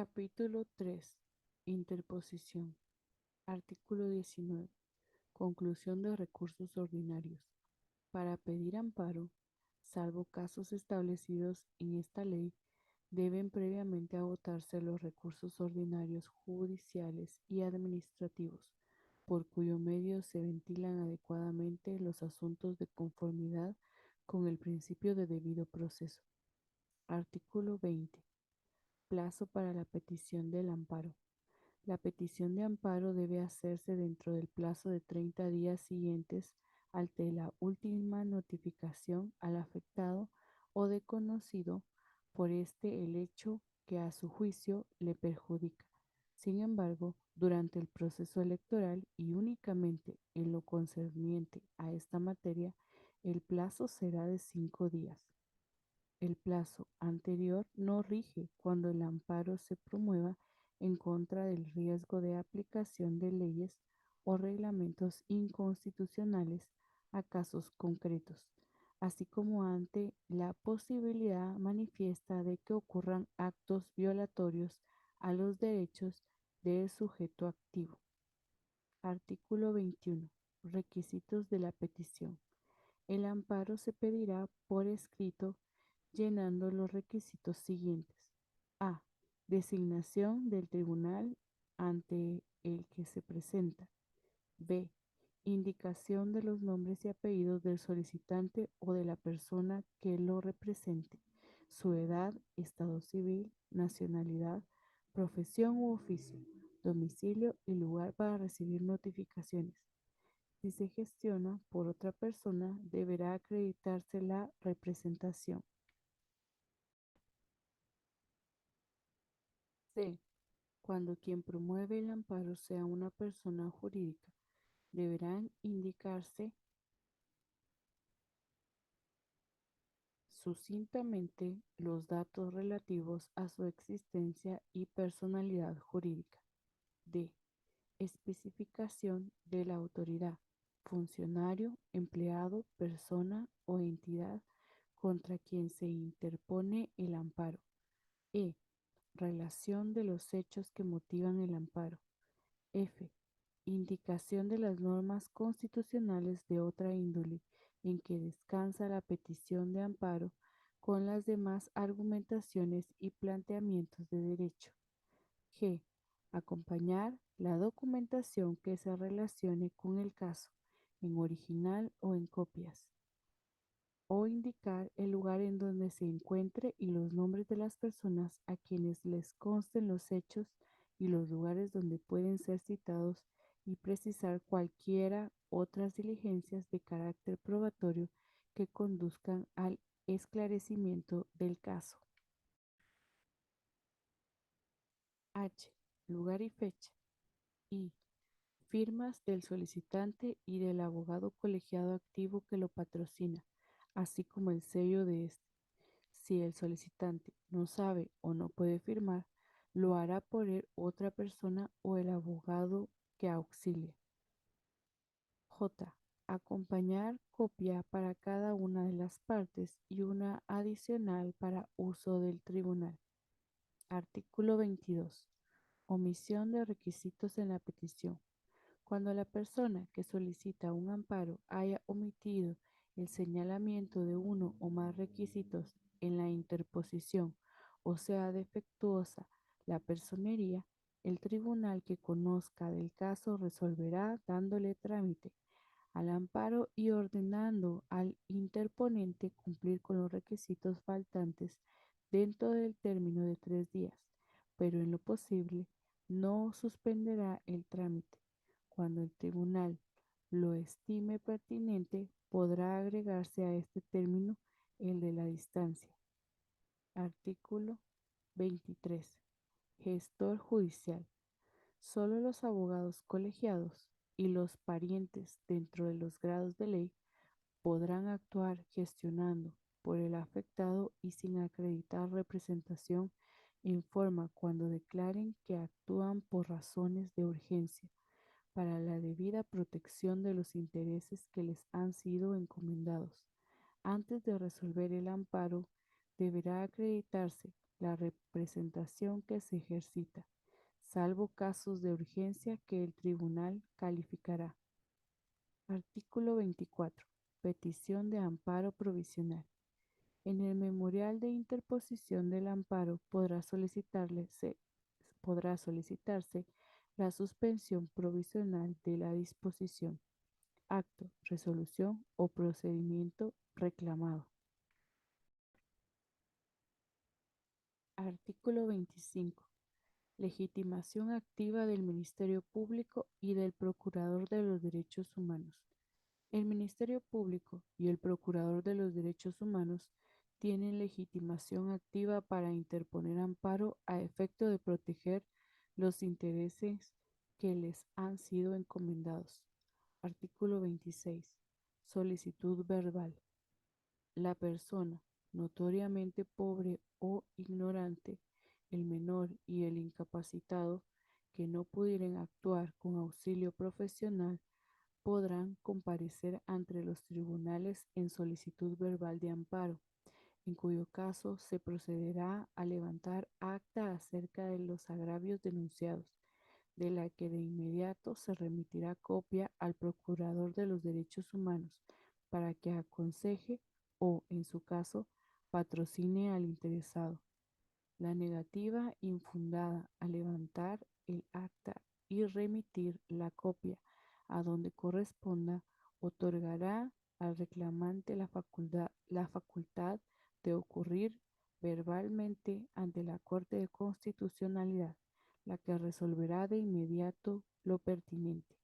Capítulo 3. Interposición. Artículo 19. Conclusión de recursos ordinarios. Para pedir amparo, salvo casos establecidos en esta ley, deben previamente agotarse los recursos ordinarios judiciales y administrativos, por cuyo medio se ventilan adecuadamente los asuntos de conformidad con el principio de debido proceso. Artículo 20. Plazo para la petición del amparo. La petición de amparo debe hacerse dentro del plazo de 30 días siguientes al de la última notificación al afectado o de conocido por este el hecho que a su juicio le perjudica. Sin embargo, durante el proceso electoral y únicamente en lo concerniente a esta materia, el plazo será de 5 días. El plazo anterior no rige cuando el amparo se promueva en contra del riesgo de aplicación de leyes o reglamentos inconstitucionales a casos concretos, así como ante la posibilidad manifiesta de que ocurran actos violatorios a los derechos del sujeto activo. Artículo 21. Requisitos de la petición. El amparo se pedirá por escrito llenando los requisitos siguientes. A. Designación del tribunal ante el que se presenta. B. Indicación de los nombres y apellidos del solicitante o de la persona que lo represente, su edad, estado civil, nacionalidad, profesión u oficio, domicilio y lugar para recibir notificaciones. Si se gestiona por otra persona, deberá acreditarse la representación. C. Cuando quien promueve el amparo sea una persona jurídica, deberán indicarse sucintamente los datos relativos a su existencia y personalidad jurídica. D. Especificación de la autoridad, funcionario, empleado, persona o entidad contra quien se interpone el amparo. E. Relación de los hechos que motivan el amparo. F. Indicación de las normas constitucionales de otra índole en que descansa la petición de amparo con las demás argumentaciones y planteamientos de derecho. G. Acompañar la documentación que se relacione con el caso, en original o en copias, o indicar el lugar en donde se encuentre y los nombres de las personas a quienes les consten los hechos y los lugares donde pueden ser citados y precisar cualquiera otras diligencias de carácter probatorio que conduzcan al esclarecimiento del caso. H. Lugar y fecha. I. Firmas del solicitante y del abogado colegiado activo que lo patrocina, así como el sello de este. Si el solicitante no sabe o no puede firmar, lo hará por él otra persona o el abogado que auxilia. J. Acompañar copia para cada una de las partes y una adicional para uso del tribunal. Artículo 22. Omisión de requisitos en la petición. Cuando la persona que solicita un amparo haya omitido el señalamiento de uno o más requisitos en la interposición o sea defectuosa la personería, el tribunal que conozca del caso resolverá dándole trámite al amparo y ordenando al interponente cumplir con los requisitos faltantes dentro del término de 3 días, pero en lo posible no suspenderá el trámite. Cuando el tribunal lo estime pertinente, podrá agregarse a este término el de la distancia. Artículo 23. Gestor judicial. Solo los abogados colegiados y los parientes dentro de los grados de ley podrán actuar gestionando por el afectado y sin acreditar representación en forma cuando declaren que actúan por razones de urgencia para la debida protección de los intereses que les han sido encomendados. Antes de resolver el amparo, deberá acreditarse la representación que se ejercita, salvo casos de urgencia que el tribunal calificará. Artículo 24. Petición de amparo provisional. En el memorial de interposición del amparo podrá solicitarse la suspensión provisional de la disposición, acto, resolución o procedimiento reclamado. Artículo 25. Legitimación activa del Ministerio Público y del Procurador de los Derechos Humanos. El Ministerio Público y el Procurador de los Derechos Humanos tienen legitimación activa para interponer amparo a efecto de proteger los intereses que les han sido encomendados. Artículo 26. Solicitud verbal. La persona notoriamente pobre o ignorante, el menor y el incapacitado que no pudieren actuar con auxilio profesional podrán comparecer ante los tribunales en solicitud verbal de amparo, en cuyo caso se procederá a levantar acta acerca de los agravios denunciados, de la que de inmediato se remitirá copia al Procurador de los Derechos Humanos para que aconseje o, en su caso, patrocine al interesado. La negativa infundada a levantar el acta y remitir la copia a donde corresponda otorgará al reclamante la facultad de ocurrir verbalmente ante la Corte de Constitucionalidad, la que resolverá de inmediato lo pertinente.